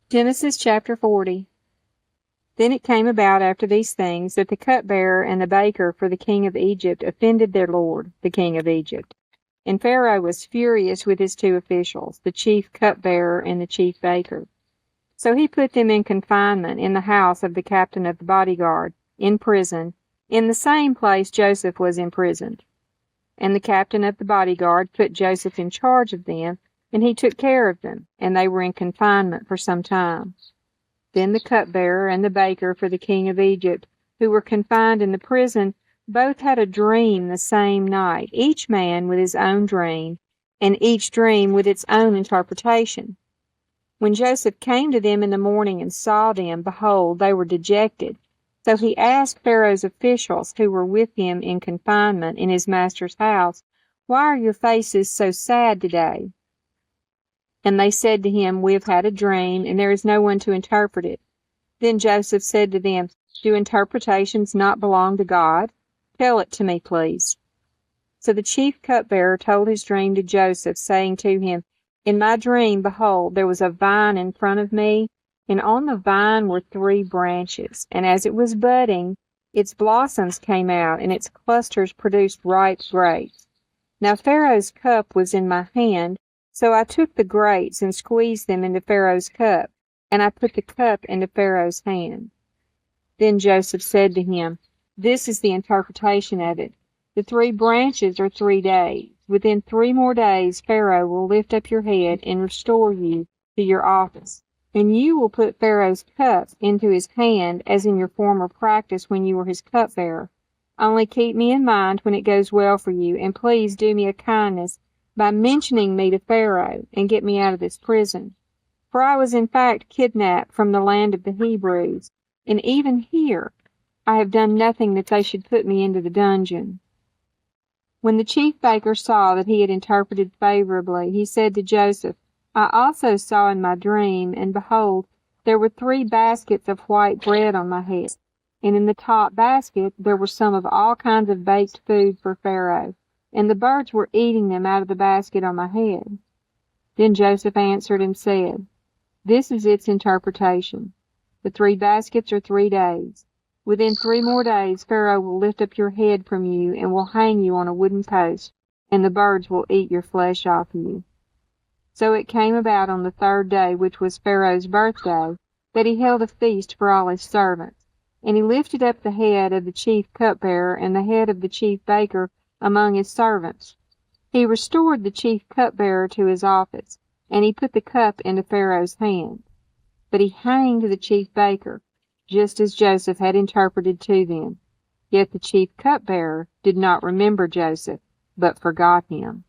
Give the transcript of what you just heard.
Genesis chapter 40. Then it came about after these things that the cupbearer and the baker for the king of Egypt offended their lord, the king of Egypt. And Pharaoh was furious with his two officials, the chief cupbearer and the chief baker. So he put them in confinement in the house of the captain of the bodyguard, in prison, in the same place Joseph was imprisoned. And the captain of the bodyguard put Joseph in charge of them, and he took care of them, and they were in confinement for some time. Then the cupbearer and the baker for the king of Egypt, who were confined in the prison, both had a dream the same night, each man with his own dream, and each dream with its own interpretation. When Joseph came to them in the morning and saw them, behold, they were dejected. So he asked Pharaoh's officials who were with him in confinement in his master's house, "Why are your faces so sad today?" And they said to him, "We have had a dream, and there is no one to interpret it." Then Joseph said to them, "Do interpretations not belong to God? Tell it to me, please." So the chief cupbearer told his dream to Joseph, saying to him, "In my dream, behold, there was a vine in front of me, and on the vine were 3 branches, and as it was budding, its blossoms came out, and its clusters produced ripe grapes. Now Pharaoh's cup was in my hand, so I took the grapes and squeezed them into Pharaoh's cup, and I put the cup into Pharaoh's hand." Then Joseph said to him, "This is the interpretation of it. The 3 branches are 3 days. Within 3 more days Pharaoh will lift up your head and restore you to your office. And you will put Pharaoh's cup into his hand as in your former practice when you were his cupbearer. Only keep me in mind when it goes well for you, and please do me a kindness by mentioning me to Pharaoh, and get me out of this prison. For I was in fact kidnapped from the land of the Hebrews, and even here I have done nothing that they should put me into the dungeon." When the chief baker saw that he had interpreted favorably, he said to Joseph, "I also saw in my dream, and behold, there were 3 baskets of white bread on my head, and in the top basket there were some of all kinds of baked food for Pharaoh, and the birds were eating them out of the basket on my head." Then Joseph answered and said, "This is its interpretation. The 3 baskets are 3 days. Within 3 more days Pharaoh will lift up your head from you and will hang you on a wooden post, and the birds will eat your flesh off you." So it came about on the 3rd day, which was Pharaoh's birthday, that he held a feast for all his servants. And he lifted up the head of the chief cupbearer and the head of the chief baker among his servants. He restored the chief cupbearer to his office, and he put the cup into Pharaoh's hand. But he hanged the chief baker, just as Joseph had interpreted to them. Yet the chief cupbearer did not remember Joseph, but forgot him.